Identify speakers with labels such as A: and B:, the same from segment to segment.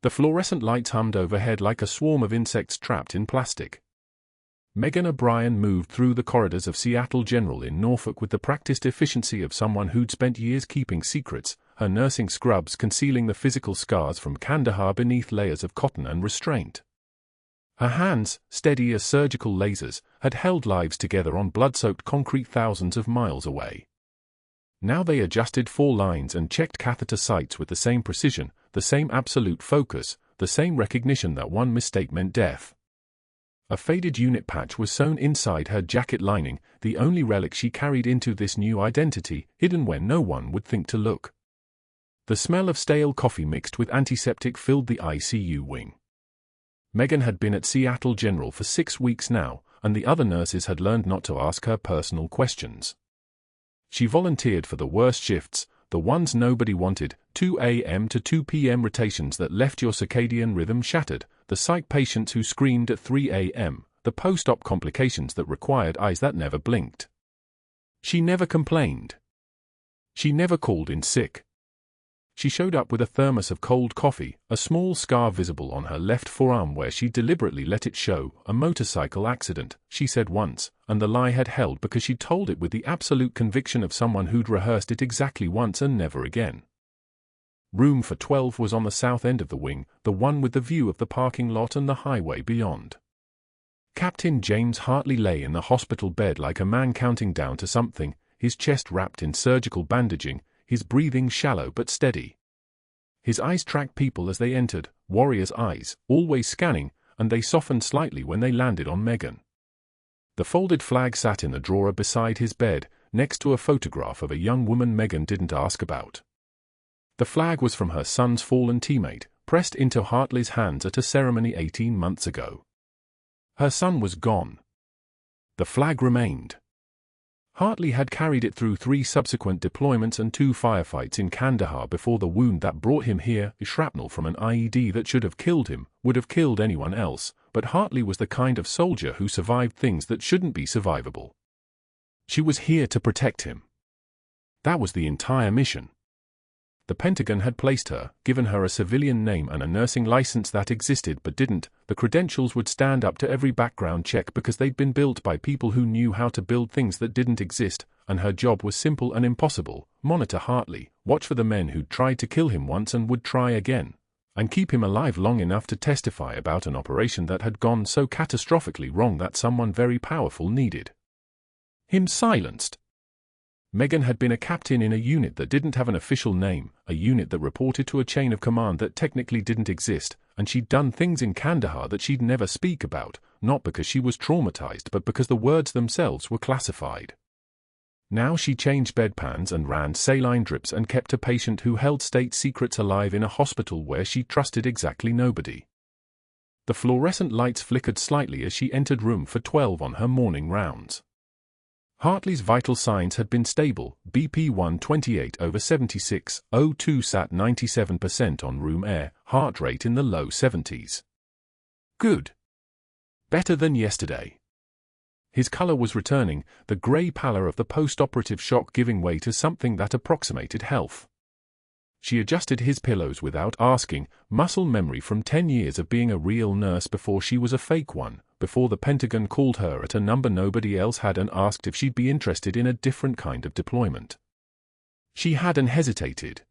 A: The fluorescent lights hummed overhead like a swarm of insects trapped in plastic. Megan O'Brien moved through the corridors of Seattle General in Norfolk with the practiced efficiency of someone who'd spent years keeping secrets, her nursing scrubs concealing the physical scars from Kandahar beneath layers of cotton and restraint. Her hands, steady as surgical lasers, had held lives together on blood-soaked concrete thousands of miles away. Now they adjusted 4 lines and checked catheter sites with the same precision, the same absolute focus, the same recognition that one mistake meant death. A faded unit patch was sewn inside her jacket lining, the only relic she carried into this new identity, hidden where no one would think to look. The smell of stale coffee mixed with antiseptic filled the ICU wing. Megan had been at Seattle General for 6 weeks now, and the other nurses had learned not to ask her personal questions. She volunteered for the worst shifts, the ones nobody wanted, 2 a.m. to 2 p.m. rotations that left your circadian rhythm shattered, the psych patients who screamed at 3 a.m., the post-op complications that required eyes that never blinked. She never complained. She never called in sick. She showed up with a thermos of cold coffee, a small scar visible on her left forearm where she deliberately let it show, a motorcycle accident, she said once, and the lie had held because she told it with the absolute conviction of someone who'd rehearsed it exactly once and never again. Room for 12 was on the south end of the wing, the one with the view of the parking lot and the highway beyond. Captain James Hartley lay in the hospital bed like a man counting down to something, his chest wrapped in surgical bandaging, his breathing shallow but steady. His eyes tracked people as they entered, warrior's eyes, always scanning, and they softened slightly when they landed on Megan. The folded flag sat in the drawer beside his bed, next to a photograph of a young woman Megan didn't ask about. The flag was from her son's fallen teammate, pressed into Hartley's hands at a ceremony 18 months ago. Her son was gone. The flag remained. Hartley had carried it through 3 subsequent deployments and 2 firefights in Kandahar before the wound that brought him here, shrapnel from an IED that should have killed him, would have killed anyone else, but Hartley was the kind of soldier who survived things that shouldn't be survivable. She was here to protect him. That was the entire mission. The Pentagon had placed her, given her a civilian name and a nursing license that existed but didn't. The credentials would stand up to every background check because they'd been built by people who knew how to build things that didn't exist, and her job was simple and impossible: monitor Hartley, watch for the men who'd tried to kill him once and would try again, and keep him alive long enough to testify about an operation that had gone so catastrophically wrong that someone very powerful needed him silenced. Megan had been a captain in a unit that didn't have an official name, a unit that reported to a chain of command that technically didn't exist, and she'd done things in Kandahar that she'd never speak about, not because she was traumatized but because the words themselves were classified. Now she changed bedpans and ran saline drips and kept a patient who held state secrets alive in a hospital where she trusted exactly nobody. The fluorescent lights flickered slightly as she entered room for 12 on her morning rounds. Hartley's vital signs had been stable, BP 128/76, O2 sat 97% on room air, heart rate in the low 70s. Good. Better than yesterday. His color was returning, the gray pallor of the post-operative shock giving way to something that approximated health. She adjusted his pillows without asking, muscle memory from 10 years of being a real nurse before she was a fake one, before the Pentagon called her at a number nobody else had and asked if she'd be interested in a different kind of deployment. She hadn't hesitated.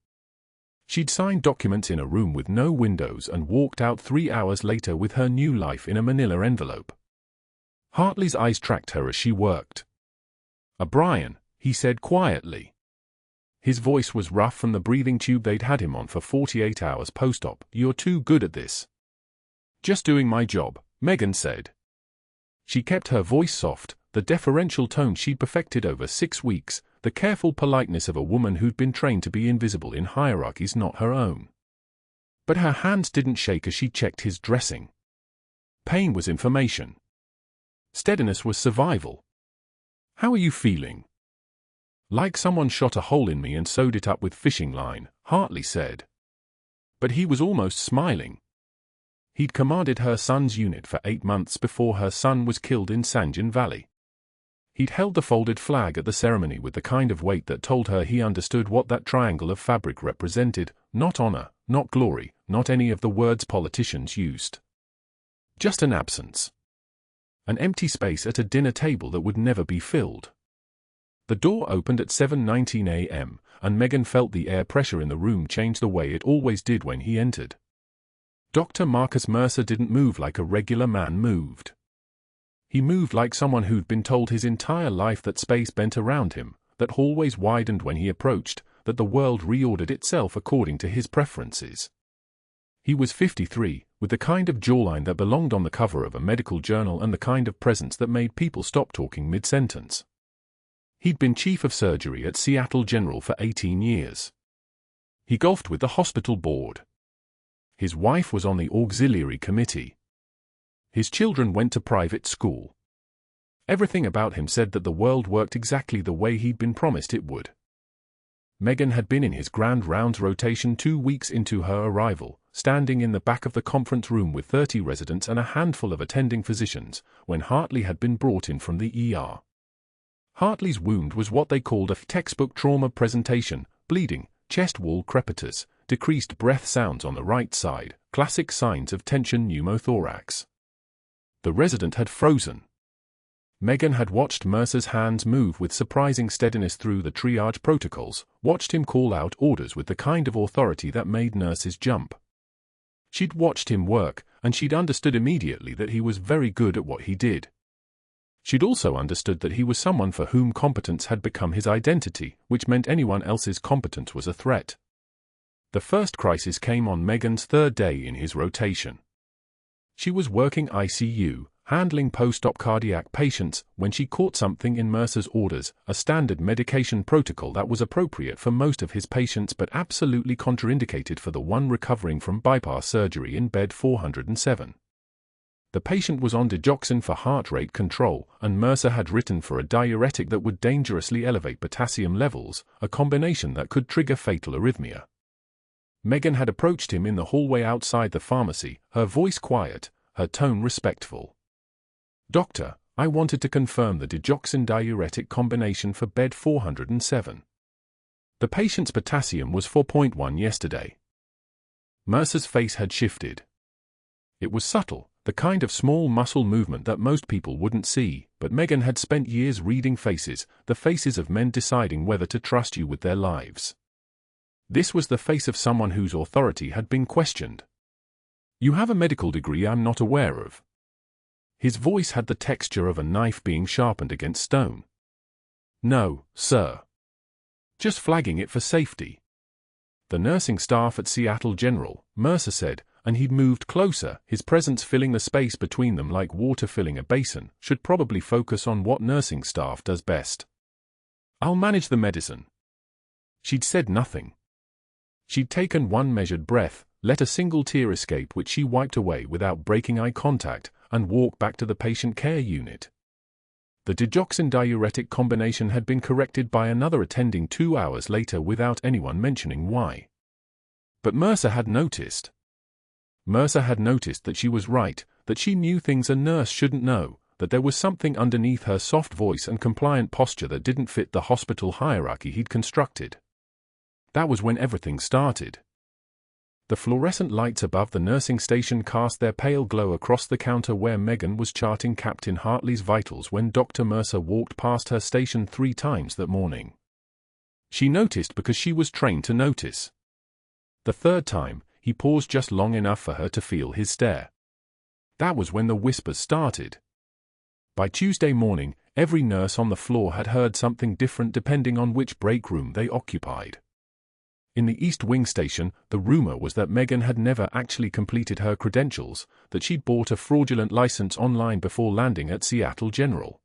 A: She'd signed documents in a room with no windows and walked out 3 hours later with her new life in a manila envelope. Hartley's eyes tracked her as she worked. "O'Brien," he said quietly. His voice was rough from the breathing tube they'd had him on for 48 hours post-op. "You're too good at this." "Just doing my job," Megan said. She kept her voice soft, the deferential tone she'd perfected over 6 weeks, the careful politeness of a woman who'd been trained to be invisible in hierarchies not her own. But her hands didn't shake as she checked his dressing. Pain was information. Steadiness was survival. "How are you feeling?" "Like someone shot a hole in me and sewed it up with fishing line," Hartley said. But he was almost smiling. He'd commanded her son's unit for 8 months before her son was killed in Sanjan Valley. He'd held the folded flag at the ceremony with the kind of weight that told her he understood what that triangle of fabric represented: not honor, not glory, not any of the words politicians used. Just an absence. An empty space at a dinner table that would never be filled. The door opened at 7:19 a.m., and Meghan felt the air pressure in the room change the way it always did when he entered. Dr. Marcus Mercer didn't move like a regular man moved. He moved like someone who'd been told his entire life that space bent around him, that hallways widened when he approached, that the world reordered itself according to his preferences. He was 53, with the kind of jawline that belonged on the cover of a medical journal and the kind of presence that made people stop talking mid-sentence. He'd been chief of surgery at Seattle General for 18 years. He golfed with the hospital board. His wife was on the auxiliary committee. His children went to private school. Everything about him said that the world worked exactly the way he'd been promised it would. Meghan had been in his grand rounds rotation 2 weeks into her arrival, standing in the back of the conference room with 30 residents and a handful of attending physicians, when Hartley had been brought in from the ER. Hartley's wound was what they called a textbook trauma presentation: bleeding, chest wall crepitus, decreased breath sounds on the right side, classic signs of tension pneumothorax. The resident had frozen. Meghan had watched Mercer's hands move with surprising steadiness through the triage protocols, watched him call out orders with the kind of authority that made nurses jump. She'd watched him work, and she'd understood immediately that he was very good at what he did. She'd also understood that he was someone for whom competence had become his identity, which meant anyone else's competence was a threat. The first crisis came on Meghan's third day in his rotation. She was working ICU, handling post-op cardiac patients, when she caught something in Mercer's orders, a standard medication protocol that was appropriate for most of his patients but absolutely contraindicated for the one recovering from bypass surgery in bed 407. The patient was on digoxin for heart rate control, and Mercer had written for a diuretic that would dangerously elevate potassium levels, a combination that could trigger fatal arrhythmia. Meghan had approached him in the hallway outside the pharmacy, her voice quiet, her tone respectful. "Doctor, I wanted to confirm the digoxin diuretic combination for bed 407. The patient's potassium was 4.1 yesterday." Mercer's face had shifted. It was subtle, the kind of small muscle movement that most people wouldn't see, but Meghan had spent years reading faces, the faces of men deciding whether to trust you with their lives. This was the face of someone whose authority had been questioned. "You have a medical degree I'm not aware of." His voice had the texture of a knife being sharpened against stone. "No, sir. Just flagging it for safety." "The nursing staff at Seattle General," Mercer said, and he'd moved closer, his presence filling the space between them like water filling a basin, "should probably focus on what nursing staff does best. I'll manage the medicine." She'd said nothing. She'd taken one measured breath, let a single tear escape which she wiped away without breaking eye contact, and walked back to the patient care unit. The digoxin diuretic combination had been corrected by another attending 2 hours later without anyone mentioning why. But Mercer had noticed. Mercer had noticed that she was right, that she knew things a nurse shouldn't know, that there was something underneath her soft voice and compliant posture that didn't fit the hospital hierarchy he'd constructed. That was when everything started. The fluorescent lights above the nursing station cast their pale glow across the counter where Meghan was charting Captain Hartley's vitals when Dr. Mercer walked past her station 3 times that morning. She noticed because she was trained to notice. The third time, he paused just long enough for her to feel his stare. That was when the whispers started. By Tuesday morning, every nurse on the floor had heard something different depending on which break room they occupied. In the East Wing station, the rumor was that Meghan had never actually completed her credentials, that she'd bought a fraudulent license online before landing at Seattle General.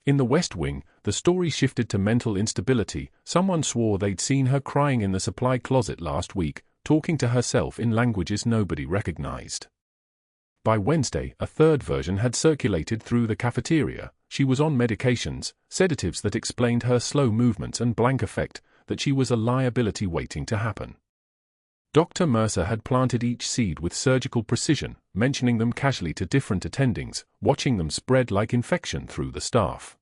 A: In the West Wing, the story shifted to mental instability. Someone swore they'd seen her crying in the supply closet last week, talking to herself in languages nobody recognized. By Wednesday, a third version had circulated through the cafeteria. She was on medications, sedatives that explained her slow movements and blank affect, that she was a liability waiting to happen. Dr. Mercer had planted each seed with surgical precision, mentioning them casually to different attendings, watching them spread like infection through the staff.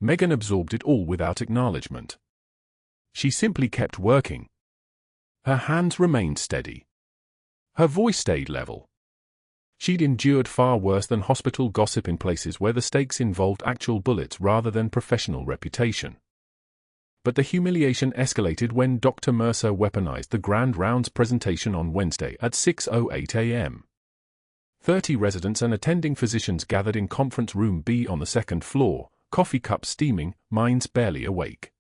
A: Meghan absorbed it all without acknowledgement. She simply kept working. Her hands remained steady. Her voice stayed level. She'd endured far worse than hospital gossip in places where the stakes involved actual bullets rather than professional reputation. But the humiliation escalated when Dr. Mercer weaponized the Grand Rounds presentation on Wednesday at 6:08 a.m. 30 residents and attending physicians gathered in Conference Room B on the second floor, coffee cups steaming, minds barely awake.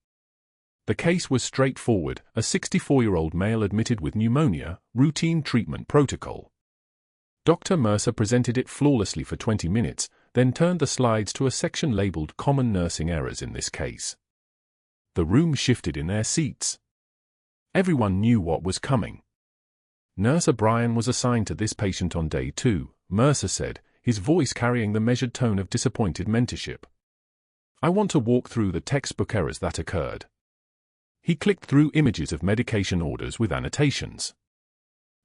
A: The case was straightforward: a 64-year-old male admitted with pneumonia, routine treatment protocol. Dr. Mercer presented it flawlessly for 20 minutes, then turned the slides to a section labeled Common Nursing Errors in this case. The room shifted in their seats. Everyone knew what was coming. Nurse O'Brien was assigned to this patient on day 2, Mercer said, his voice carrying the measured tone of disappointed mentorship. I want to walk through the textbook errors that occurred. He clicked through images of medication orders with annotations.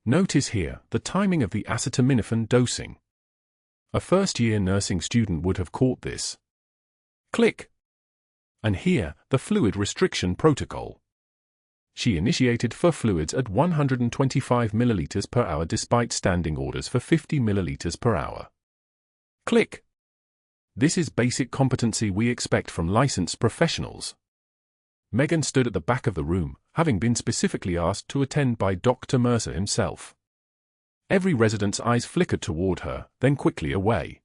A: Notice here the timing of the acetaminophen dosing. A first-year nursing student would have caught this. Click. And here, the fluid restriction protocol. She initiated for fluids at 125 milliliters per hour despite standing orders for 50 milliliters per hour. Click. This is basic competency we expect from licensed professionals. Megan stood at the back of the room, having been specifically asked to attend by Dr. Mercer himself. Every resident's eyes flickered toward her, then quickly away.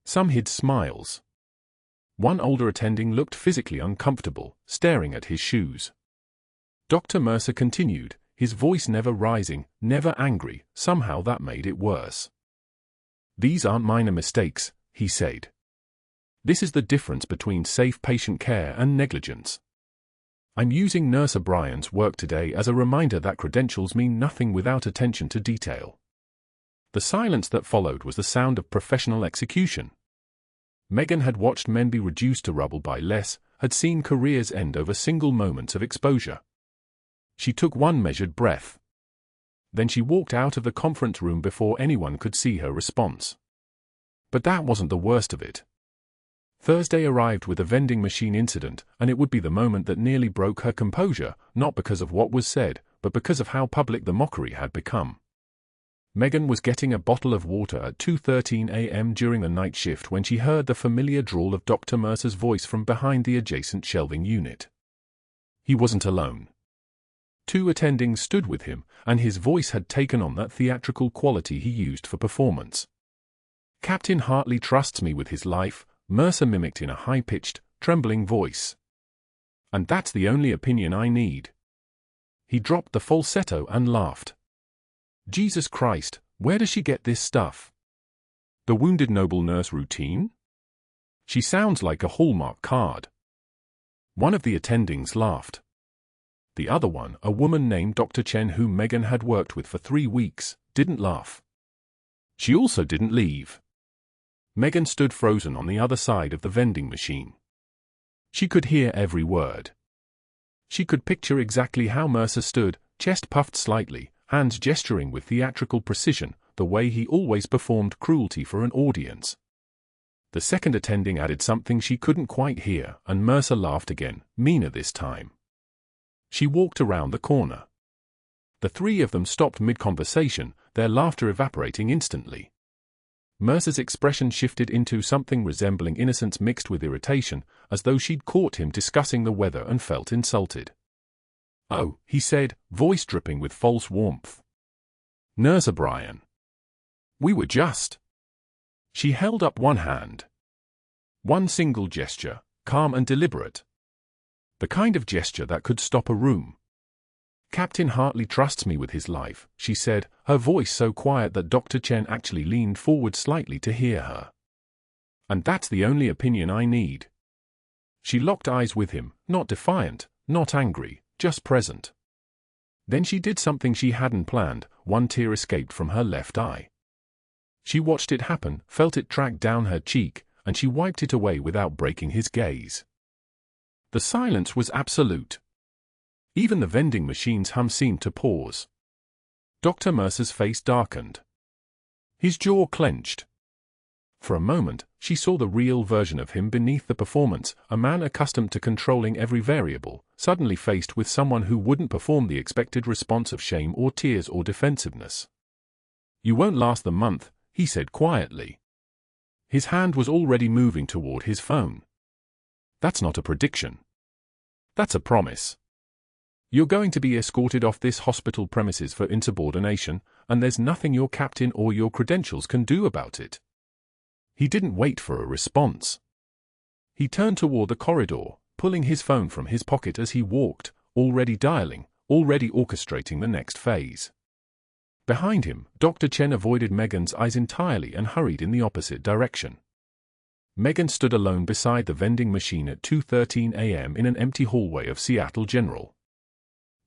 A: Some hid smiles. One older attending looked physically uncomfortable, staring at his shoes. Dr. Mercer continued, his voice never rising, never angry. Somehow that made it worse. These aren't minor mistakes, he said. This is the difference between safe patient care and negligence. I'm using Nurse O'Brien's work today as a reminder that credentials mean nothing without attention to detail. The silence that followed was the sound of professional execution. Megan had watched men be reduced to rubble by less, had seen careers end over single moments of exposure. She took one measured breath. Then she walked out of the conference room before anyone could see her response. But that wasn't the worst of it. Thursday arrived with a vending machine incident, and it would be the moment that nearly broke her composure, not because of what was said, but because of how public the mockery had become. Megan was getting a bottle of water at 2:13 a.m. during the night shift when she heard the familiar drawl of Dr. Mercer's voice from behind the adjacent shelving unit. He wasn't alone. 2 attendings stood with him, and his voice had taken on that theatrical quality he used for performance. Captain Hartley trusts me with his life, Mercer mimicked in a high-pitched, trembling voice. And that's the only opinion I need. He dropped the falsetto and laughed. Jesus Christ, where does she get this stuff? The Wounded Noble Nurse routine? She sounds like a Hallmark card. One of the attendings laughed. The other one, a woman named Dr. Chen whom Megan had worked with for 3 weeks, didn't laugh. She also didn't leave. Megan stood frozen on the other side of the vending machine. She could hear every word. She could picture exactly how Mercer stood, chest puffed slightly, hands gesturing with theatrical precision, the way he always performed cruelty for an audience. The second attending added something she couldn't quite hear, and Mercer laughed again, meaner this time. She walked around the corner. The 3 of them stopped mid-conversation, their laughter evaporating instantly. Mercer's expression shifted into something resembling innocence mixed with irritation, as though she'd caught him discussing the weather and felt insulted. Oh, he said, voice dripping with false warmth. Nurse O'Brien. We were just. She held up one hand. One single gesture, calm and deliberate. The kind of gesture that could stop a room. Captain Hartley trusts me with his life, she said, her voice so quiet that Dr. Chen actually leaned forward slightly to hear her. And that's the only opinion I need. She locked eyes with him, not defiant, not angry, just present. Then she did something she hadn't planned, one tear escaped from her left eye. She watched it happen, felt it track down her cheek, and she wiped it away without breaking his gaze. The silence was absolute. Even the vending machine's hum seemed to pause. Dr. Mercer's face darkened. His jaw clenched. For a moment, she saw the real version of him beneath the performance, a man accustomed to controlling every variable, suddenly faced with someone who wouldn't perform the expected response of shame or tears or defensiveness. "You won't last the month," he said quietly. His hand was already moving toward his phone. "That's not a prediction. That's a promise. You're going to be escorted off this hospital premises for insubordination, and there's nothing your captain or your credentials can do about it." He didn't wait for a response. He turned toward the corridor, pulling his phone from his pocket as he walked, already dialing, already orchestrating the next phase. Behind him, Dr. Chen avoided Megan's eyes entirely and hurried in the opposite direction. Megan stood alone beside the vending machine at 2:13 a.m. in an empty hallway of Seattle General.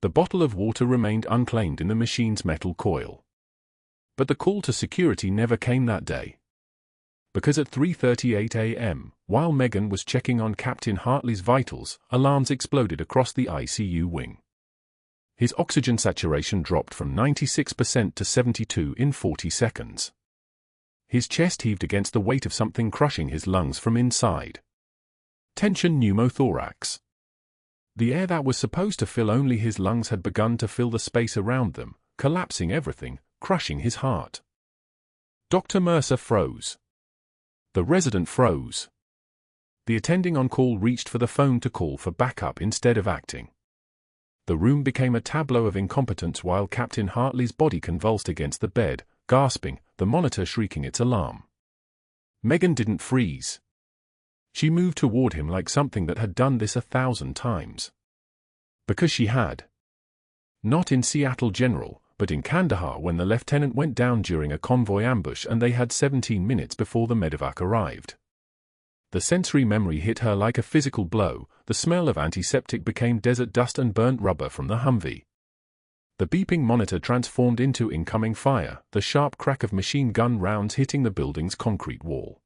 A: The bottle of water remained unclaimed in the machine's metal coil. But the call to security never came that day. Because at 3:38 a.m., while Megan was checking on Captain Hartley's vitals, alarms exploded across the ICU wing. His oxygen saturation dropped from 96% to 72% in 40 seconds. His chest heaved against the weight of something crushing his lungs from inside. Tension pneumothorax. The air that was supposed to fill only his lungs had begun to fill the space around them, collapsing everything, crushing his heart. Dr. Mercer froze. The resident froze. The attending on call reached for the phone to call for backup instead of acting. The room became a tableau of incompetence while Captain Hartley's body convulsed against the bed, gasping, the monitor shrieking its alarm. Megan didn't freeze. She moved toward him like something that had done this 1,000 times. Because she had. Not in Seattle General, but in Kandahar when the lieutenant went down during a convoy ambush and they had 17 minutes before the medevac arrived. The sensory memory hit her like a physical blow. The smell of antiseptic became desert dust and burnt rubber from the Humvee. The beeping monitor transformed into incoming fire, the sharp crack of machine gun rounds hitting the building's concrete wall.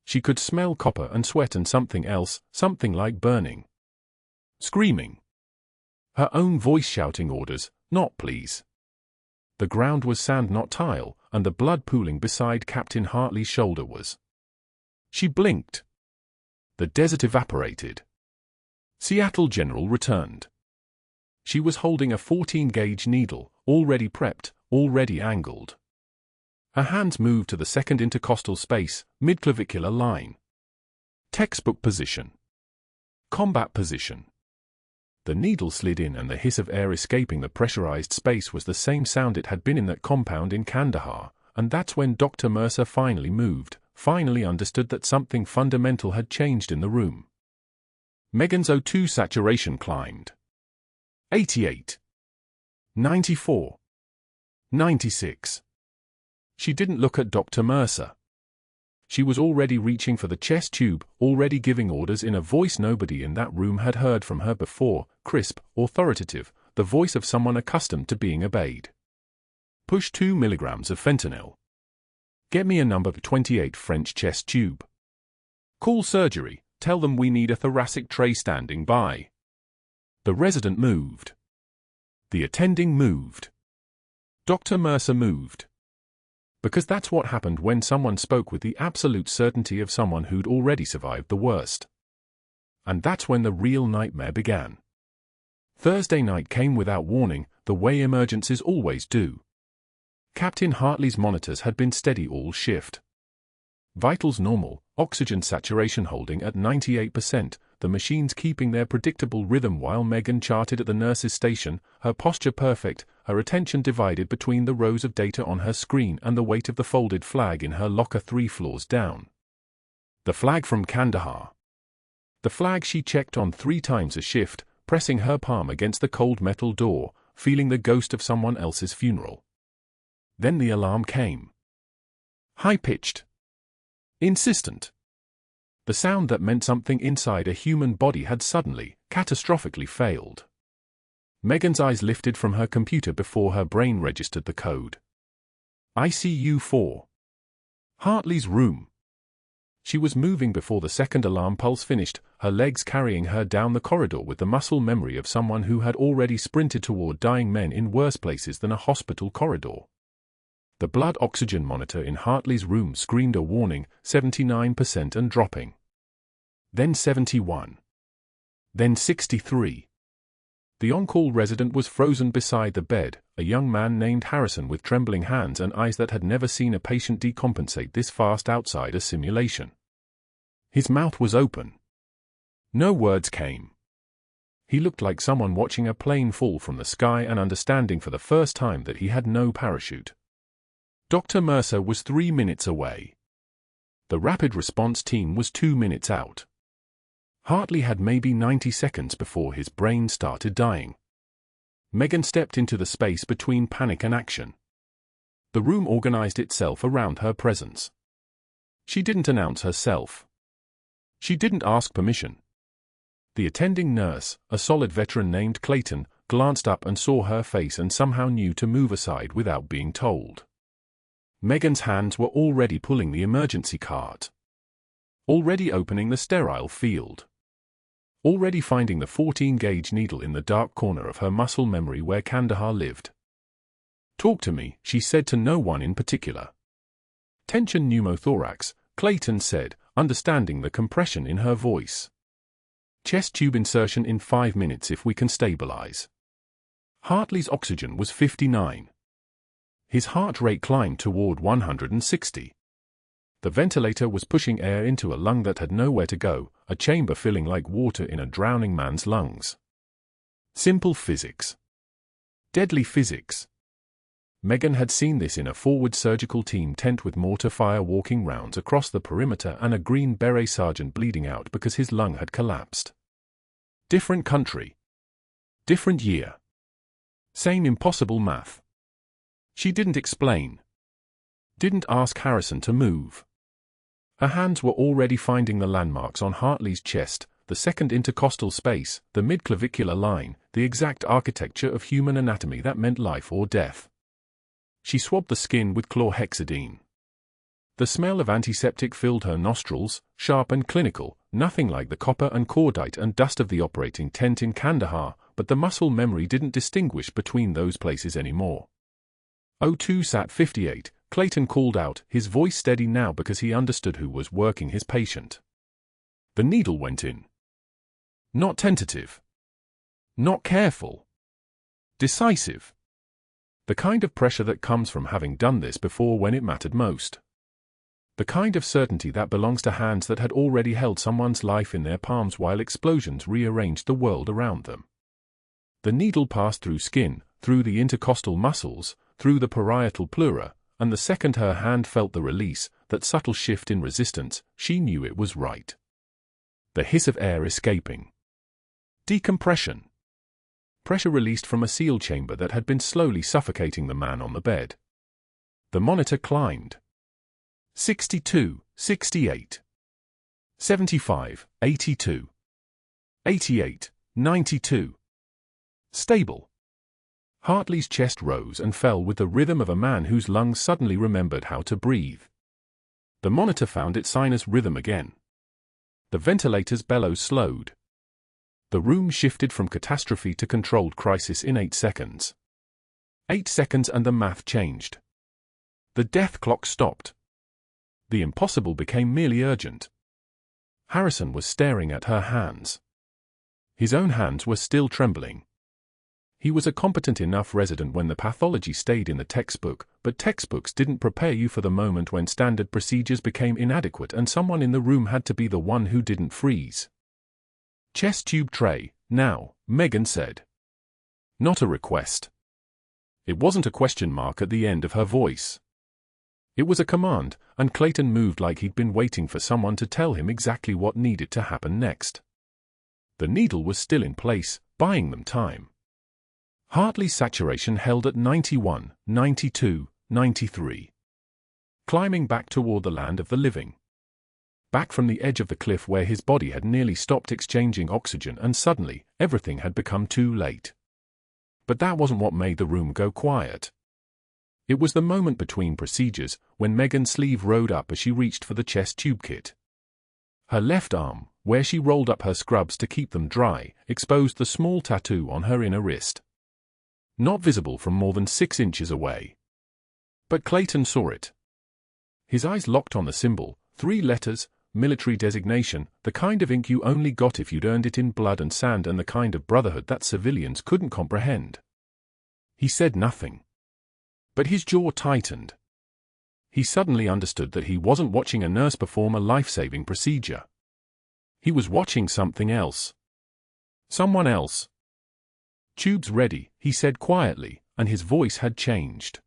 A: She could smell copper and sweat and something else, something like burning. Screaming. Her own voice shouting orders, "Not please." The ground was sand, not tile, and the blood pooling beside Captain Hartley's shoulder was. She blinked. The desert evaporated. Seattle General returned. She was holding a 14-gauge needle, already prepped, already angled. Her hands moved to the second intercostal space, mid-clavicular line. Textbook position. Combat position. The needle slid in and the hiss of air escaping the pressurized space was the same sound it had been in that compound in Kandahar, and that's when Dr. Mercer finally moved, finally understood that something fundamental had changed in the room. Megan's O2 saturation climbed. 88. 94. 96. She didn't look at Dr. Mercer. She was already reaching for the chest tube, already giving orders in a voice nobody in that room had heard from her before, crisp, authoritative, the voice of someone accustomed to being obeyed. Push 2 milligrams of fentanyl. Get me a number 28 French chest tube. Call surgery, tell them we need a thoracic tray standing by. The resident moved. The attending moved. Dr. Mercer moved. Because that's what happened when someone spoke with the absolute certainty of someone who'd already survived the worst. And that's when the real nightmare began. Thursday night came without warning, the way emergencies always do. Captain Hartley's monitors had been steady all shift. Vitals normal, oxygen saturation holding at 98%, the machines keeping their predictable rhythm while Megan charted at the nurse's station, her posture perfect, her attention divided between the rows of data on her screen and the weight of the folded flag in her locker 3 floors down. The flag from Kandahar. The flag she checked on 3 times a shift, pressing her palm against the cold metal door, feeling the ghost of someone else's funeral. Then the alarm came. High-pitched. Insistent. The sound that meant something inside a human body had suddenly, catastrophically failed. Megan's eyes lifted from her computer before her brain registered the code. ICU 4. Hartley's room. She was moving before the second alarm pulse finished, her legs carrying her down the corridor with the muscle memory of someone who had already sprinted toward dying men in worse places than a hospital corridor. The blood oxygen monitor in Hartley's room screamed a warning, 79% and dropping. Then 71. Then 63. The on-call resident was frozen beside the bed, a young man named Harrison with trembling hands and eyes that had never seen a patient decompensate this fast outside a simulation. His mouth was open. No words came. He looked like someone watching a plane fall from the sky and understanding for the first time that he had no parachute. Dr. Mercer was 3 minutes away. The rapid response team was 2 minutes out. Hartley had maybe 90 seconds before his brain started dying. Megan stepped into the space between panic and action. The room organized itself around her presence. She didn't announce herself. She didn't ask permission. The attending nurse, a solid veteran named Clayton, glanced up and saw her face and somehow knew to move aside without being told. Megan's hands were already pulling the emergency cart. Already opening the sterile field. Already finding the 14-gauge needle in the dark corner of her muscle memory where Kandahar lived. "Talk to me," she said to no one in particular. "Tension pneumothorax," Clayton said, understanding the compression in her voice. "Chest tube insertion in 5 minutes if we can stabilize." Hartley's oxygen was 59. His heart rate climbed toward 160. The ventilator was pushing air into a lung that had nowhere to go, a chamber filling like water in a drowning man's lungs. Simple physics. Deadly physics. Megan had seen this in a forward surgical team tent with mortar fire walking rounds across the perimeter and a Green Beret sergeant bleeding out because his lung had collapsed. Different country. Different year. Same impossible math. She didn't explain. Didn't ask Harrison to move. Her hands were already finding the landmarks on Hartley's chest, the second intercostal space, the midclavicular line, the exact architecture of human anatomy that meant life or death. She swabbed the skin with chlorhexidine. The smell of antiseptic filled her nostrils, sharp and clinical, nothing like the copper and cordite and dust of the operating tent in Kandahar, but the muscle memory didn't distinguish between those places anymore. O2 sat 58. Clayton called out, his voice steady now because he understood who was working his patient. The needle went in. Not tentative. Not careful. Decisive. The kind of pressure that comes from having done this before when it mattered most. The kind of certainty that belongs to hands that had already held someone's life in their palms while explosions rearranged the world around them. The needle passed through skin, through the intercostal muscles, through the parietal pleura, and the second her hand felt the release, that subtle shift in resistance, she knew it was right. The hiss of air escaping. Decompression. Pressure released from a seal chamber that had been slowly suffocating the man on the bed. The monitor climbed. 62, 68. 75, 82. 88, 92. Stable. Hartley's chest rose and fell with the rhythm of a man whose lungs suddenly remembered how to breathe. The monitor found its sinus rhythm again. The ventilator's bellows slowed. The room shifted from catastrophe to controlled crisis in 8 seconds. 8 seconds and the math changed. The death clock stopped. The impossible became merely urgent. Harrison was staring at her hands. His own hands were still trembling. He was a competent enough resident when the pathology stayed in the textbook, but textbooks didn't prepare you for the moment when standard procedures became inadequate and someone in the room had to be the one who didn't freeze. Chest tube tray, now, Megan said. Not a request. It wasn't a question mark at the end of her voice. It was a command, and Clayton moved like he'd been waiting for someone to tell him exactly what needed to happen next. The needle was still in place, buying them time. Hartley's saturation held at 91, 92, 93. Climbing back toward the land of the living. Back from the edge of the cliff where his body had nearly stopped exchanging oxygen and suddenly, everything had become too late. But that wasn't what made the room go quiet. It was the moment between procedures, when Megan's sleeve rode up as she reached for the chest tube kit. Her left arm, where she rolled up her scrubs to keep them dry, exposed the small tattoo on her inner wrist. Not visible from more than 6 inches away. But Clayton saw it. His eyes locked on the symbol, 3 letters, military designation, the kind of ink you only got if you'd earned it in blood and sand, and the kind of brotherhood that civilians couldn't comprehend. He said nothing. But his jaw tightened. He suddenly understood that he wasn't watching a nurse perform a life-saving procedure. He was watching something else. Someone else. "Tube's ready," he said quietly, and his voice had changed.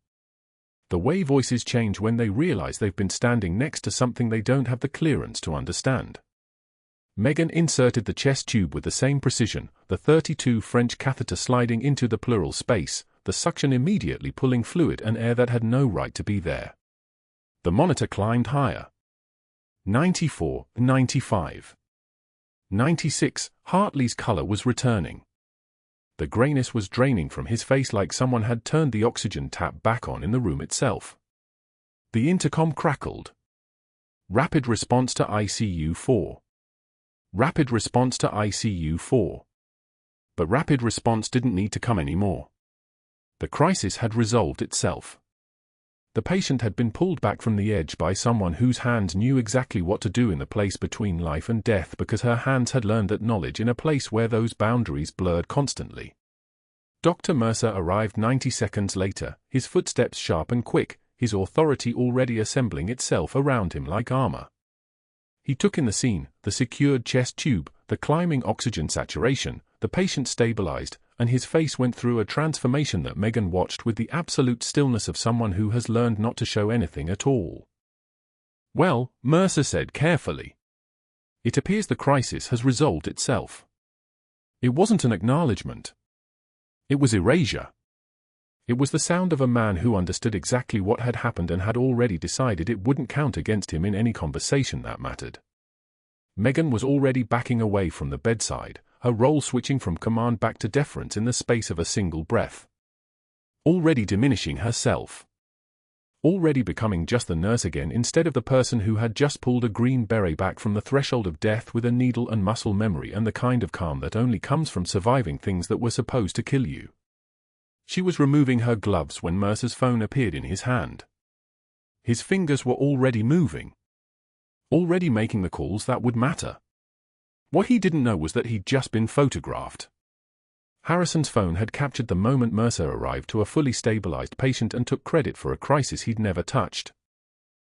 A: The way voices change when they realize they've been standing next to something they don't have the clearance to understand. Megan inserted the chest tube with the same precision, the 32 French catheter sliding into the pleural space, the suction immediately pulling fluid and air that had no right to be there. The monitor climbed higher. 94, 95. 96, Hartley's color was returning. The grayness was draining from his face like someone had turned the oxygen tap back on in the room itself. The intercom crackled. Rapid response to ICU 4. Rapid response to ICU 4. But rapid response didn't need to come anymore. The crisis had resolved itself. The patient had been pulled back from the edge by someone whose hands knew exactly what to do in the place between life and death, because her hands had learned that knowledge in a place where those boundaries blurred constantly. Dr. Mercer arrived 90 seconds later, his footsteps sharp and quick, his authority already assembling itself around him like armor. He took in the scene, the secured chest tube, the climbing oxygen saturation, the patient stabilized, and his face went through a transformation that Megan watched with the absolute stillness of someone who has learned not to show anything at all. "Well," Mercer said carefully, "it appears the crisis has resolved itself." It wasn't an acknowledgement. It was erasure. It was the sound of a man who understood exactly what had happened and had already decided it wouldn't count against him in any conversation that mattered. Megan was already backing away from the bedside, her role switching from command back to deference in the space of a single breath. Already diminishing herself. Already becoming just the nurse again instead of the person who had just pulled a Green Beret back from the threshold of death with a needle and muscle memory and the kind of calm that only comes from surviving things that were supposed to kill you. She was removing her gloves when Mercer's phone appeared in his hand. His fingers were already moving. Already making the calls that would matter. What he didn't know was that he'd just been photographed. Harrison's phone had captured the moment Mercer arrived to a fully stabilized patient and took credit for a crisis he'd never touched.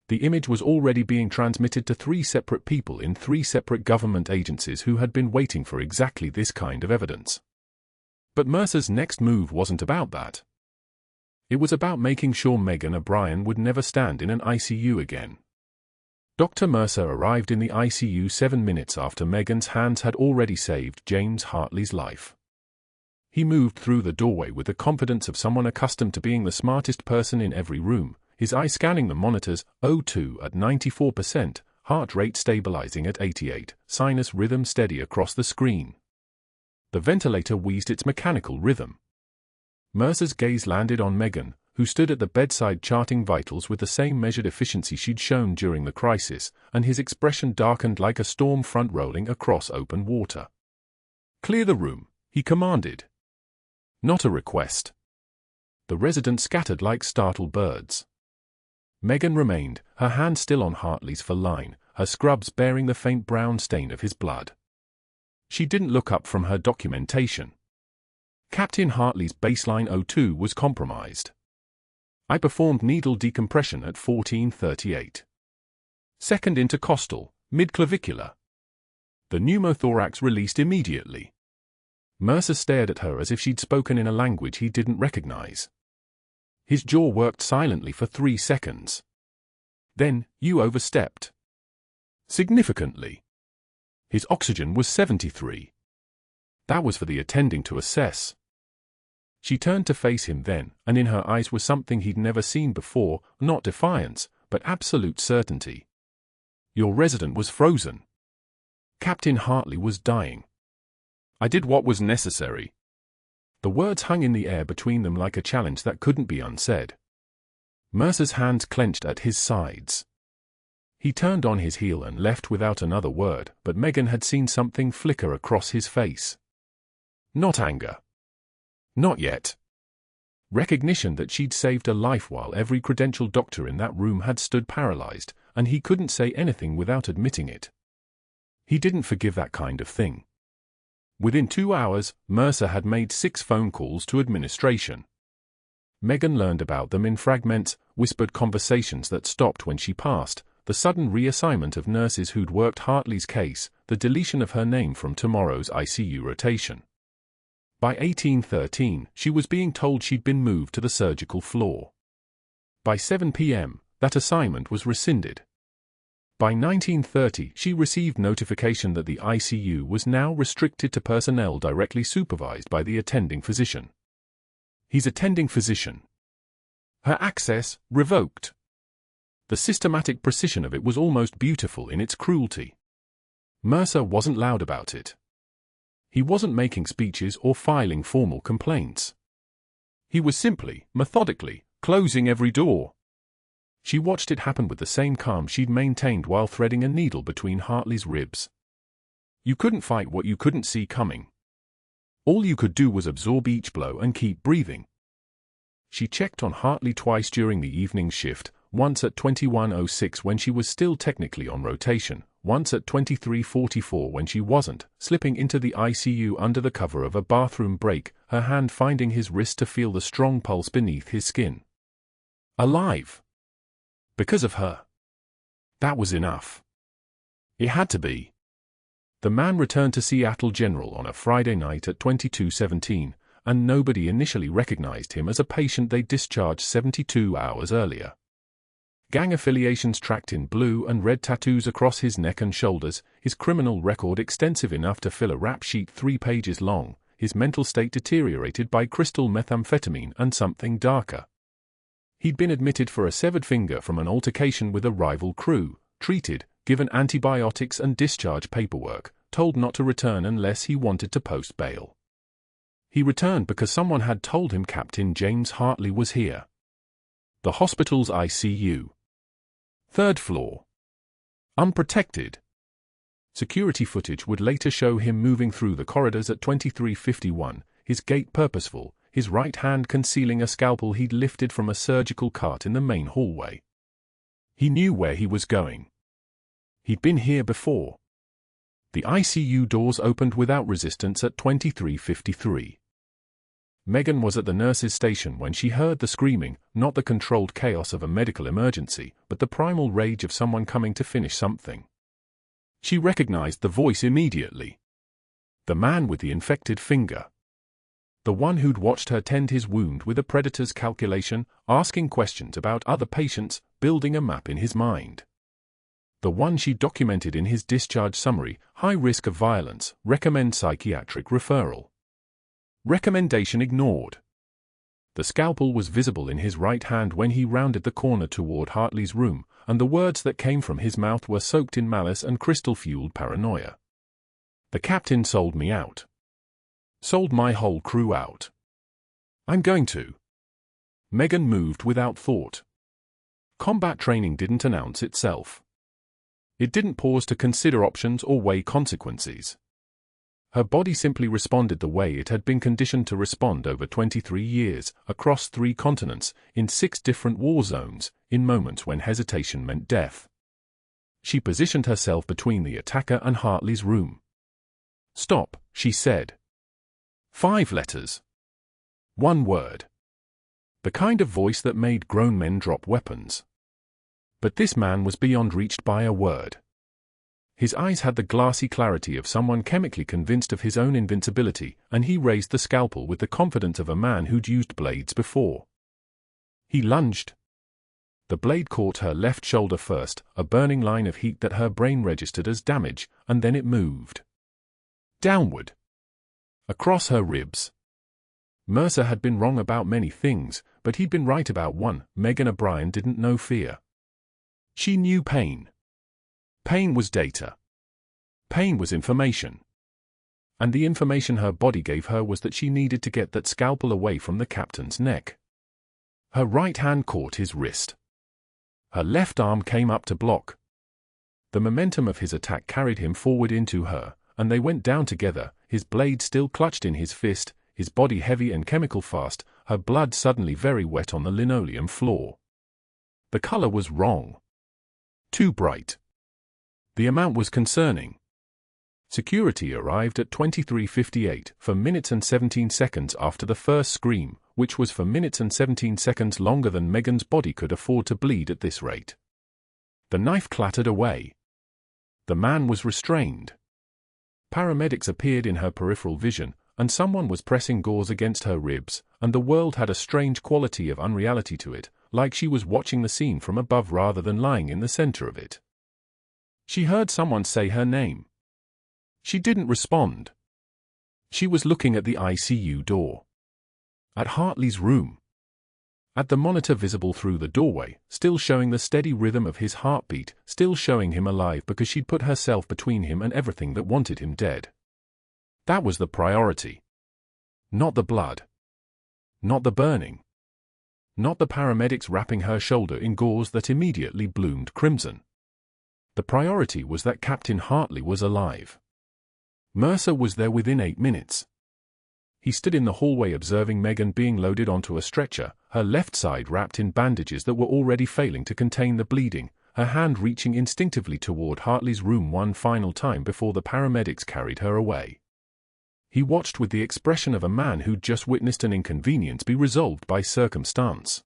A: The image was already being transmitted to 3 separate people in 3 separate government agencies who had been waiting for exactly this kind of evidence. But Mercer's next move wasn't about that. It was about making sure Megan O'Brien would never stand in an ICU again. Dr. Mercer arrived in the ICU 7 minutes after Megan's hands had already saved James Hartley's life. He moved through the doorway with the confidence of someone accustomed to being the smartest person in every room, his eye scanning the monitors, O2 at 94%, heart rate stabilizing at 88, sinus rhythm steady across the screen. The ventilator wheezed its mechanical rhythm. Mercer's gaze landed on Megan, who stood at the bedside charting vitals with the same measured efficiency she'd shown during the crisis, and his expression darkened like a storm front rolling across open water. "Clear the room," he commanded. Not a request. The residents scattered like startled birds. Megan remained, her hand still on Hartley's fur line, her scrubs bearing the faint brown stain of his blood. She didn't look up from her documentation. Captain Hartley's baseline O2 was compromised. I performed needle decompression at 14:38. Second intercostal, mid-clavicular. The pneumothorax released immediately. Mercer stared at her as if she'd spoken in a language he didn't recognize. His jaw worked silently for 3 seconds. Then, "You overstepped." Significantly. His oxygen was 73. That was for the attending to assess. She turned to face him then, and in her eyes was something he'd never seen before, not defiance, but absolute certainty. "Your resident was frozen. Captain Hartley was dying. I did what was necessary." The words hung in the air between them like a challenge that couldn't be unsaid. Mercer's hands clenched at his sides. He turned on his heel and left without another word, but Megan had seen something flicker across his face. Not anger. Not yet. Recognition that she'd saved a life while every credentialed doctor in that room had stood paralyzed, and he couldn't say anything without admitting it. He didn't forgive that kind of thing. Within 2 hours, Mercer had made 6 phone calls to administration. Megan learned about them in fragments, whispered conversations that stopped when she passed, the sudden reassignment of nurses who'd worked Hartley's case, the deletion of her name from tomorrow's ICU rotation. By 1813, she was being told she'd been moved to the surgical floor. By 7 p.m., that assignment was rescinded. By 1930, she received notification that the ICU was now restricted to personnel directly supervised by the attending physician. His attending physician. Her access revoked. The systematic precision of it was almost beautiful in its cruelty. Mercer wasn't loud about it. He wasn't making speeches or filing formal complaints. He was simply, methodically, closing every door. She watched it happen with the same calm she'd maintained while threading a needle between Hartley's ribs. You couldn't fight what you couldn't see coming. All you could do was absorb each blow and keep breathing. She checked on Hartley twice during the evening shift, once at 21:06 when she was still technically on rotation, once at 23:44 when she wasn't, slipping into the ICU under the cover of a bathroom break, her hand finding his wrist to feel the strong pulse beneath his skin. Alive. Because of her. That was enough. It had to be. The man returned to Seattle General on a Friday night at 22:17, and nobody initially recognized him as a patient they discharged 72 hours earlier. Gang affiliations tracked in blue and red tattoos across his neck and shoulders, his criminal record extensive enough to fill a rap sheet 3 pages long, his mental state deteriorated by crystal methamphetamine and something darker. He'd been admitted for a severed finger from an altercation with a rival crew, treated, given antibiotics and discharge paperwork, told not to return unless he wanted to post bail. He returned because someone had told him Captain James Hartley was here. The hospital's ICU. 3rd floor. Unprotected. Security footage would later show him moving through the corridors at 23:51, his gait purposeful, his right hand concealing a scalpel he'd lifted from a surgical cart in the main hallway. He knew where he was going. He'd been here before. The ICU doors opened without resistance at 23:53. Megan was at the nurse's station when she heard the screaming, not the controlled chaos of a medical emergency, but the primal rage of someone coming to finish something. She recognized the voice immediately. The man with the infected finger. The one who'd watched her tend his wound with a predator's calculation, asking questions about other patients, building a map in his mind. The one she documented in his discharge summary, high risk of violence, recommend psychiatric referral. Recommendation ignored. The scalpel was visible in his right hand when he rounded the corner toward Hartley's room, and the words that came from his mouth were soaked in malice and crystal-fueled paranoia. The captain sold me out. Sold my whole crew out. I'm going to. Megan moved without thought. Combat training didn't announce itself. It didn't pause to consider options or weigh consequences. Her body simply responded the way it had been conditioned to respond over 23 years, across 3 continents, in 6 different war zones, in moments when hesitation meant death. She positioned herself between the attacker and Hartley's room. Stop, she said. 5 letters. 1 word. The kind of voice that made grown men drop weapons. But this man was beyond reached by a word. His eyes had the glassy clarity of someone chemically convinced of his own invincibility, and he raised the scalpel with the confidence of a man who'd used blades before. He lunged. The blade caught her left shoulder first, a burning line of heat that her brain registered as damage, and then it moved. Downward. Across her ribs. Mercer had been wrong about many things, but he'd been right about one. Megan O'Brien didn't know fear. She knew pain. Pain was data. Pain was information. And the information her body gave her was that she needed to get that scalpel away from the captain's neck. Her right hand caught his wrist. Her left arm came up to block. The momentum of his attack carried him forward into her, and they went down together, his blade still clutched in his fist, his body heavy and chemical fast, her blood suddenly very wet on the linoleum floor. The color was wrong. Too bright. The amount was concerning. Security arrived at 23:58 for minutes and 17 seconds after the first scream, which was for minutes and 17 seconds longer than Megan's body could afford to bleed at this rate. The knife clattered away. The man was restrained. Paramedics appeared in her peripheral vision, and someone was pressing gauze against her ribs, and the world had a strange quality of unreality to it, like she was watching the scene from above rather than lying in the center of it. She heard someone say her name. She didn't respond. She was looking at the ICU door. At Hartley's room. At the monitor visible through the doorway, still showing the steady rhythm of his heartbeat, still showing him alive because she'd put herself between him and everything that wanted him dead. That was the priority. Not the blood. Not the burning. Not the paramedics wrapping her shoulder in gauze that immediately bloomed crimson. The priority was that Captain Hartley was alive. Mercer was there within 8 minutes. He stood in the hallway observing Megan being loaded onto a stretcher, her left side wrapped in bandages that were already failing to contain the bleeding, her hand reaching instinctively toward Hartley's room one final time before the paramedics carried her away. He watched with the expression of a man who'd just witnessed an inconvenience be resolved by circumstance.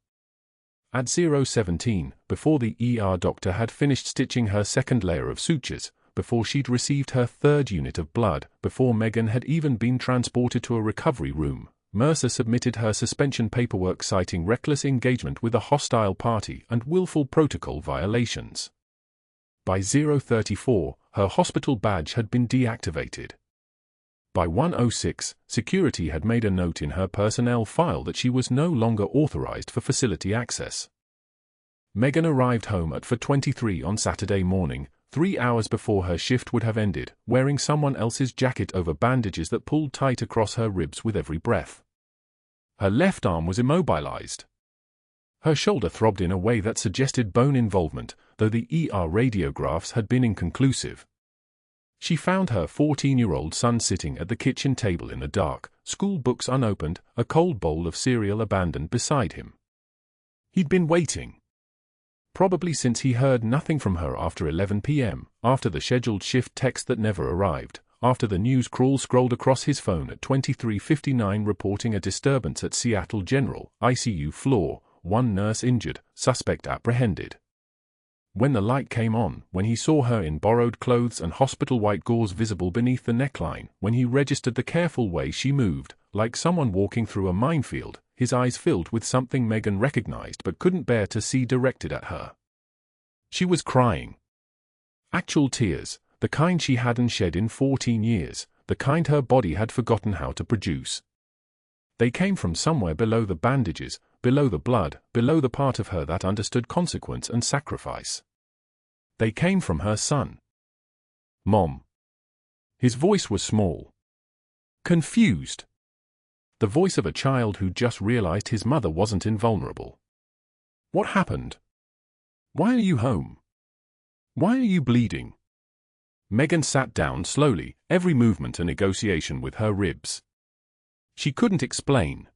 A: At 0:17, before the ER doctor had finished stitching her second layer of sutures, before she'd received her third unit of blood, before Megan had even been transported to a recovery room, Mercer submitted her suspension paperwork citing reckless engagement with a hostile party and willful protocol violations. By 0:34, her hospital badge had been deactivated. By 1:06, security had made a note in her personnel file that she was no longer authorized for facility access. Megan arrived home at 4:23 on Saturday morning, 3 hours before her shift would have ended, wearing someone else's jacket over bandages that pulled tight across her ribs with every breath. Her left arm was immobilized. Her shoulder throbbed in a way that suggested bone involvement, though the ER radiographs had been inconclusive. She found her 14-year-old son sitting at the kitchen table in the dark, school books unopened, a cold bowl of cereal abandoned beside him. He'd been waiting. Probably since he heard nothing from her after 11 p.m., after the scheduled shift text that never arrived, after the news crawl scrolled across his phone at 23:59 reporting a disturbance at Seattle General, ICU floor, 1 nurse injured, suspect apprehended. When the light came on, when he saw her in borrowed clothes and hospital white gauze visible beneath the neckline, when he registered the careful way she moved, like someone walking through a minefield, his eyes filled with something Megan recognized but couldn't bear to see directed at her. She was crying. Actual tears, the kind she hadn't shed in 14 years, the kind her body had forgotten how to produce. They came from somewhere below the bandages, below the blood, below the part of her that understood consequence and sacrifice. They came from her son. Mom. His voice was small. Confused. The voice of a child who just realized his mother wasn't invulnerable. What happened? Why are you home? Why are you bleeding? Megan sat down slowly, every movement a negotiation with her ribs. She couldn't explain.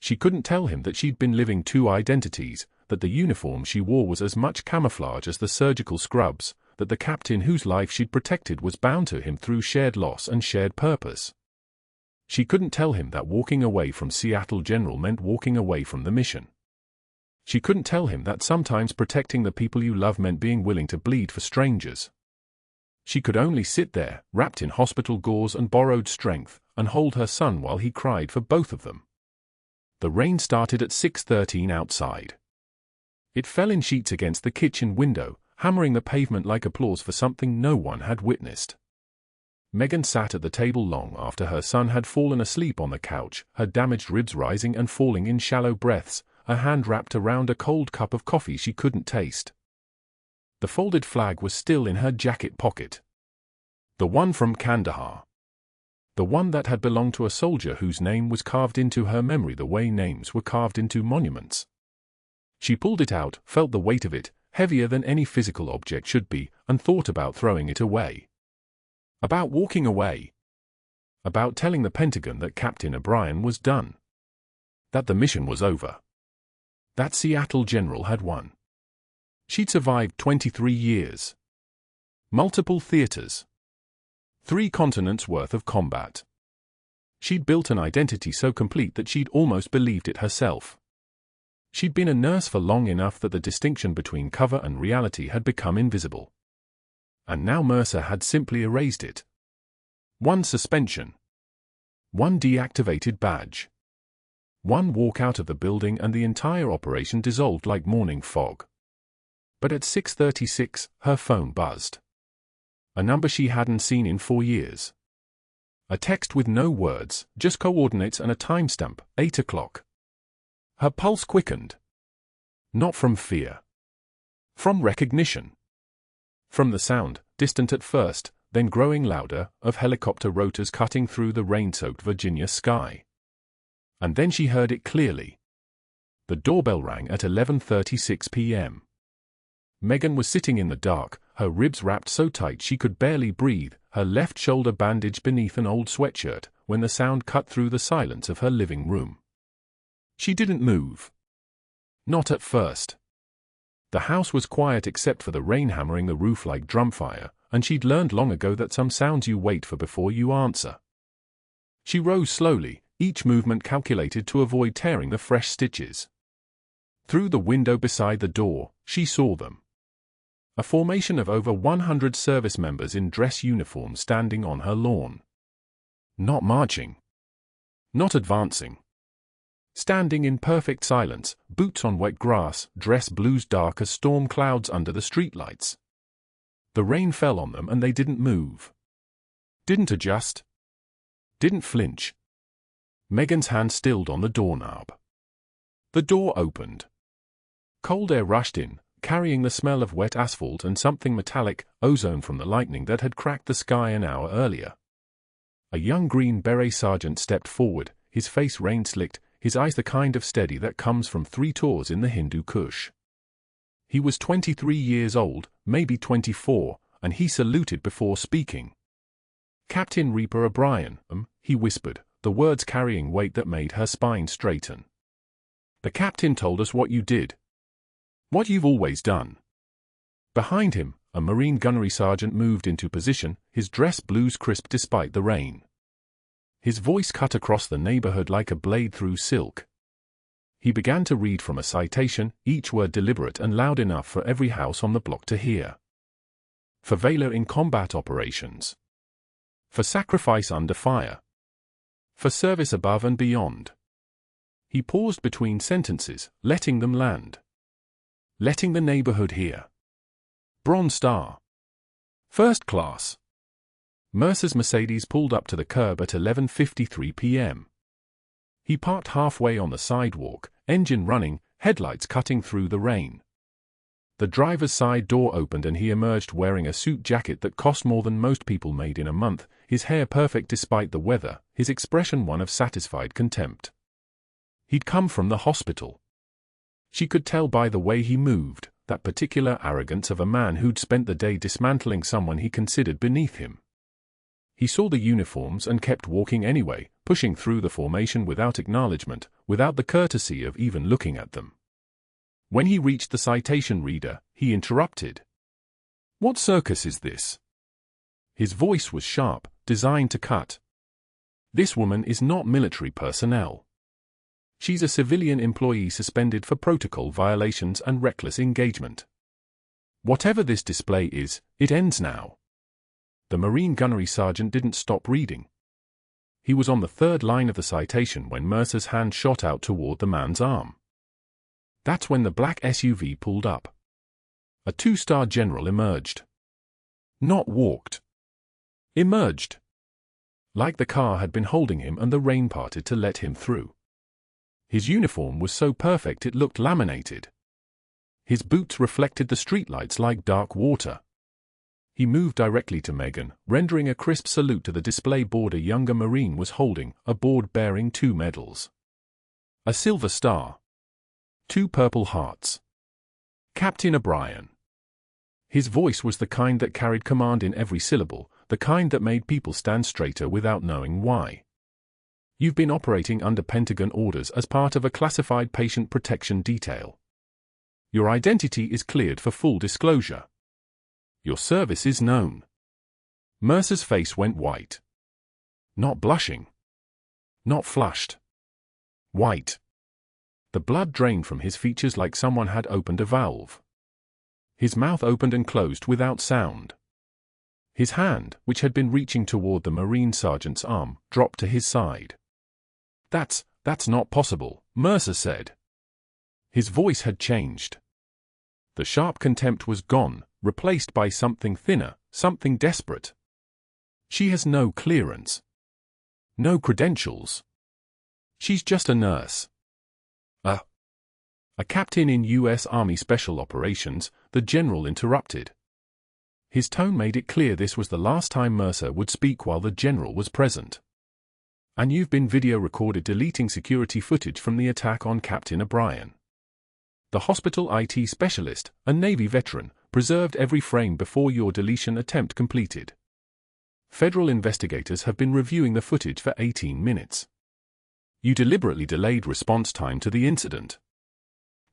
A: She couldn't tell him that she'd been living two identities, that the uniform she wore was as much camouflage as the surgical scrubs, that the captain whose life she'd protected was bound to him through shared loss and shared purpose. She couldn't tell him that walking away from Seattle General meant walking away from the mission. She couldn't tell him that sometimes protecting the people you love meant being willing to bleed for strangers. She could only sit there, wrapped in hospital gauze and borrowed strength, and hold her son while he cried for both of them. The rain started at 6:13 outside. It fell in sheets against the kitchen window, hammering the pavement like applause for something no one had witnessed. Megan sat at the table long after her son had fallen asleep on the couch, her damaged ribs rising and falling in shallow breaths, a hand wrapped around a cold cup of coffee she couldn't taste. The folded flag was still in her jacket pocket. The one from Kandahar. The one that had belonged to a soldier whose name was carved into her memory the way names were carved into monuments. She pulled it out, felt the weight of it, heavier than any physical object should be, and thought about throwing it away. About walking away. About telling the Pentagon that Captain O'Brien was done. That the mission was over. That Seattle General had won. She'd survived 23 years. Multiple theaters. 3 continents worth of combat. She'd built an identity so complete that she'd almost believed it herself. She'd been a nurse for long enough that the distinction between cover and reality had become invisible. And now Mercer had simply erased it. 1 suspension. 1 deactivated badge. 1 walk out of the building and the entire operation dissolved like morning fog. But at 6:36, her phone buzzed. A number she hadn't seen in 4 years. A text with no words, just coordinates and a timestamp, 8 o'clock. Her pulse quickened. Not from fear. From recognition. From the sound, distant at first, then growing louder, of helicopter rotors cutting through the rain-soaked Virginia sky. And then she heard it clearly. The doorbell rang at 11:36 p.m. Megan was sitting in the dark, her ribs wrapped so tight she could barely breathe, her left shoulder bandaged beneath an old sweatshirt, when the sound cut through the silence of her living room. She didn't move. Not at first. The house was quiet except for the rain hammering the roof like drumfire, and she'd learned long ago that some sounds you wait for before you answer. She rose slowly, each movement calculated to avoid tearing the fresh stitches. Through the window beside the door, she saw them. A formation of over 100 service members in dress uniforms standing on her lawn. Not marching. Not advancing. Standing in perfect silence, boots on wet grass, dress blues dark as storm clouds under the streetlights. The rain fell on them and they didn't move. Didn't adjust. Didn't flinch. Megan's hand stilled on the doorknob. The door opened. Cold air rushed in, carrying the smell of wet asphalt and something metallic, ozone from the lightning that had cracked the sky an hour earlier. A young Green Beret sergeant stepped forward, his face rain-slicked, his eyes the kind of steady that comes from 3 tours in the Hindu Kush. He was 23 years old, maybe 24, and he saluted before speaking. "Captain Reaper O'Brien," he whispered, the words carrying weight that made her spine straighten. "The captain told us what you did. What you've always done." Behind him, a Marine gunnery sergeant moved into position, his dress blues crisp despite the rain. His voice cut across the neighborhood like a blade through silk. He began to read from a citation, each word deliberate and loud enough for every house on the block to hear. For valor in combat operations. For sacrifice under fire. For service above and beyond. He paused between sentences, letting them land. Letting the neighborhood hear. Bronze Star. First class. Mercer's Mercedes pulled up to the curb at 11:53 p.m. He parked halfway on the sidewalk, engine running, headlights cutting through the rain. The driver's side door opened and he emerged wearing a suit jacket that cost more than most people made in a month, his hair perfect despite the weather, his expression one of satisfied contempt. He'd come from the hospital. She could tell by the way he moved, that particular arrogance of a man who'd spent the day dismantling someone he considered beneath him. He saw the uniforms and kept walking anyway, pushing through the formation without acknowledgement, without the courtesy of even looking at them. When he reached the citation reader, he interrupted. "What circus is this?" His voice was sharp, designed to cut. "This woman is not military personnel. She's a civilian employee suspended for protocol violations and reckless engagement. Whatever this display is, it ends now." The Marine gunnery sergeant didn't stop reading. He was on the 3rd line of the citation when Mercer's hand shot out toward the man's arm. That's when the black SUV pulled up. A 2-star general emerged. Not walked. Emerged. Like the car had been holding him and the rain parted to let him through. His uniform was so perfect it looked laminated. His boots reflected the streetlights like dark water. He moved directly to Megan, rendering a crisp salute to the display board a younger Marine was holding, a board bearing 2 medals. A silver star. 2 purple hearts. Captain O'Brien. His voice was the kind that carried command in every syllable, the kind that made people stand straighter without knowing why. "You've been operating under Pentagon orders as part of a classified patient protection detail. Your identity is cleared for full disclosure. Your service is known. Mercer's face went white. Not blushing. Not flushed. White. The blood drained from his features like someone had opened a valve. His mouth opened and closed without sound. His hand, which had been reaching toward the Marine sergeant's arm, dropped to his side. That's not possible, Mercer said. His voice had changed. The sharp contempt was gone, replaced by something thinner, something desperate. She has no clearance. No credentials. She's just a nurse. A captain in U.S. Army Special Operations, the general interrupted. His tone made it clear this was the last time Mercer would speak while the general was present. And you've been video recorded deleting security footage from the attack on Captain O'Brien. The hospital IT specialist, a Navy veteran, preserved every frame before your deletion attempt completed. Federal investigators have been reviewing the footage for 18 minutes. You deliberately delayed response time to the incident.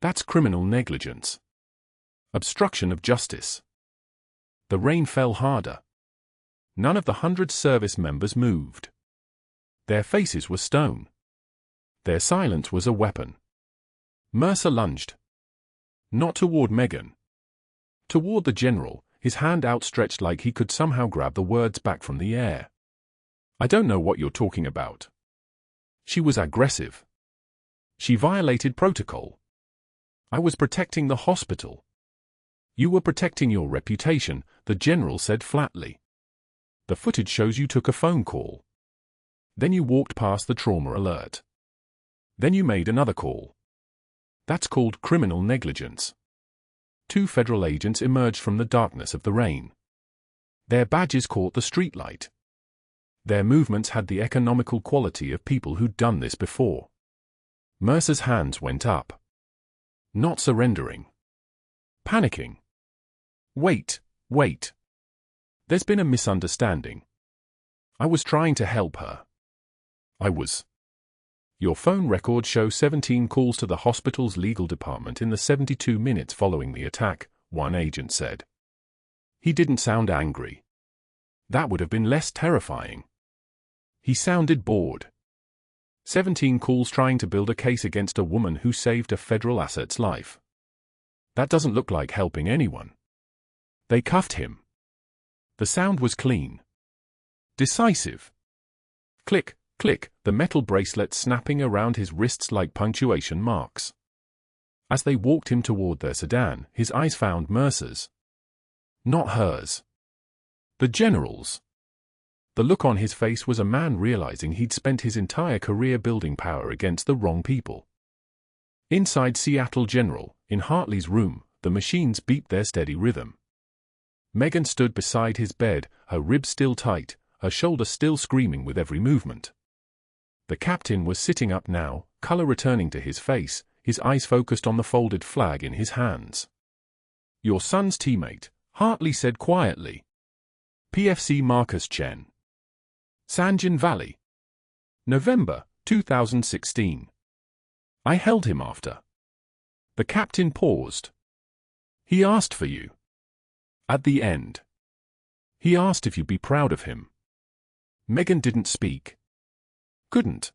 A: That's criminal negligence. Obstruction of justice. The rain fell harder. None of the 100 service members moved. Their faces were stone. Their silence was a weapon. Mercer lunged. Not toward Megan. Toward the general, his hand outstretched like he could somehow grab the words back from the air. I don't know what you're talking about. She was aggressive. She violated protocol. I was protecting the hospital. You were protecting your reputation, the general said flatly. The footage shows you took a phone call. Then you walked past the trauma alert. Then you made another call. That's called criminal negligence. 2 federal agents emerged from the darkness of the rain. Their badges caught the streetlight. Their movements had the economical quality of people who'd done this before. Mercer's hands went up. Not surrendering. Panicking. Wait. There's been a misunderstanding. I was trying to help her. I was. Your phone records show 17 calls to the hospital's legal department in the 72 minutes following the attack, one agent said. He didn't sound angry. That would have been less terrifying. He sounded bored. 17 calls trying to build a case against a woman who saved a federal asset's life. That doesn't look like helping anyone. They cuffed him. The sound was clean. Decisive. Click, click, the metal bracelets snapping around his wrists like punctuation marks. As they walked him toward their sedan, his eyes found Mercer's. Not hers. The general's. The look on his face was a man realizing he'd spent his entire career building power against the wrong people. Inside Seattle General, in Hartley's room, the machines beeped their steady rhythm. Megan stood beside his bed, her ribs still tight, her shoulder still screaming with every movement. The captain was sitting up now, color returning to his face, his eyes focused on the folded flag in his hands. Your son's teammate, Hartley said quietly. PFC Marcus Chen. Sanjin Valley. November, 2016. I held him after. The captain paused. He asked for you. At the end. He asked if you'd be proud of him. Megan didn't speak. Couldn't.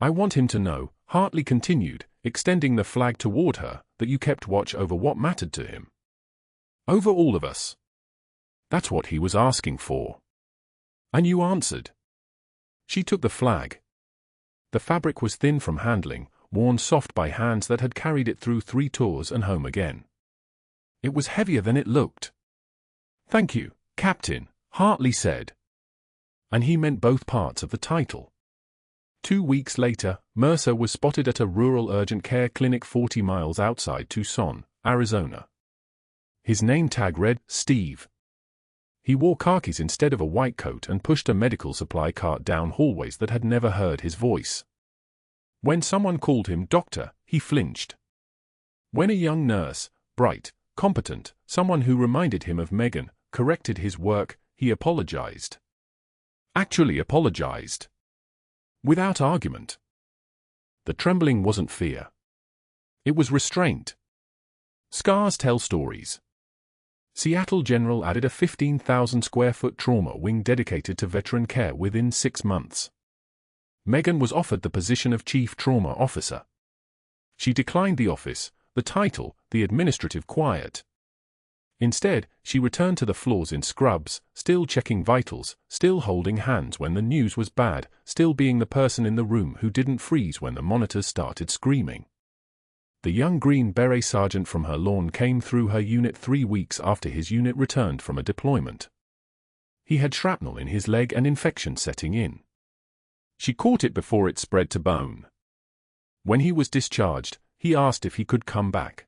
A: I want him to know, Hartley continued, extending the flag toward her, that you kept watch over what mattered to him. Over all of us. That's what he was asking for. And you answered. She took the flag. The fabric was thin from handling, worn soft by hands that had carried it through 3 tours and home again. It was heavier than it looked. Thank you, Captain, Hartley said. And he meant both parts of the title. 2 weeks later, Mercer was spotted at a rural urgent care clinic 40 miles outside Tucson, Arizona. His name tag read, Steve. He wore khakis instead of a white coat and pushed a medical supply cart down hallways that had never heard his voice. When someone called him doctor, he flinched. When a young nurse, bright, competent, someone who reminded him of Megan, corrected his work, he apologized. Actually apologized. Without argument. The trembling wasn't fear. It was restraint. Scars tell stories. Seattle General added a 15,000-square-foot trauma wing dedicated to veteran care within 6 months. Meghan was offered the position of Chief Trauma Officer. She declined the office, the title, the administrative quiet. Instead, she returned to the floors in scrubs, still checking vitals, still holding hands when the news was bad, still being the person in the room who didn't freeze when the monitors started screaming. The young Green Beret sergeant from her lawn came through her unit 3 weeks after his unit returned from a deployment. He had shrapnel in his leg and infection setting in. She caught it before it spread to bone. When he was discharged, he asked if he could come back.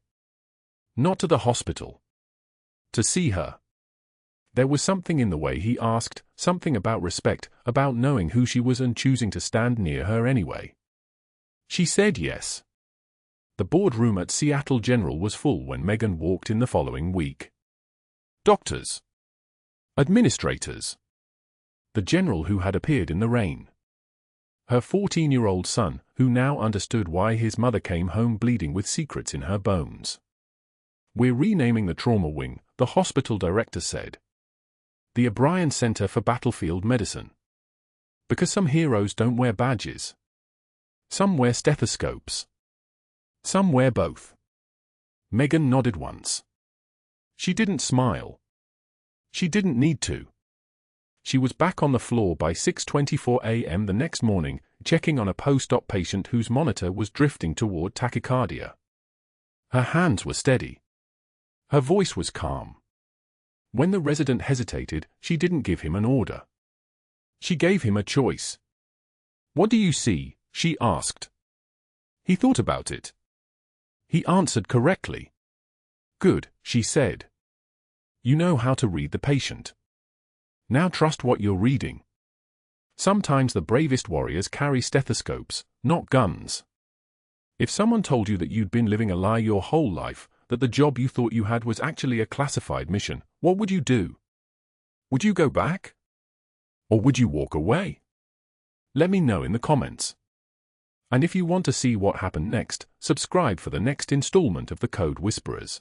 A: Not to the hospital. To see her. There was something in the way he asked, something about respect, about knowing who she was and choosing to stand near her anyway. She said yes. The boardroom at Seattle General was full when Meghan walked in the following week. Doctors. Administrators. The general who had appeared in the rain. Her 14-year-old son, who now understood why his mother came home bleeding with secrets in her bones. "We're renaming the trauma wing," the hospital director said. "The O'Brien Center for Battlefield Medicine. Because some heroes don't wear badges. Some wear stethoscopes. Some wear both." Meghan nodded once. She didn't smile. She didn't need to. She was back on the floor by 6:24 a.m. the next morning, checking on a post-op patient whose monitor was drifting toward tachycardia. Her hands were steady. Her voice was calm. When the resident hesitated, she didn't give him an order. She gave him a choice. "What do you see?" she asked. He thought about it. He answered correctly. "Good," she said. "You know how to read the patient. Now trust what you're reading." Sometimes the bravest warriors carry stethoscopes, not guns. If someone told you that you'd been living a lie your whole life, that the job you thought you had was actually a classified mission, what would you do? Would you go back? Or would you walk away? Let me know in the comments. And if you want to see what happened next, subscribe for the next installment of the Code Whisperers.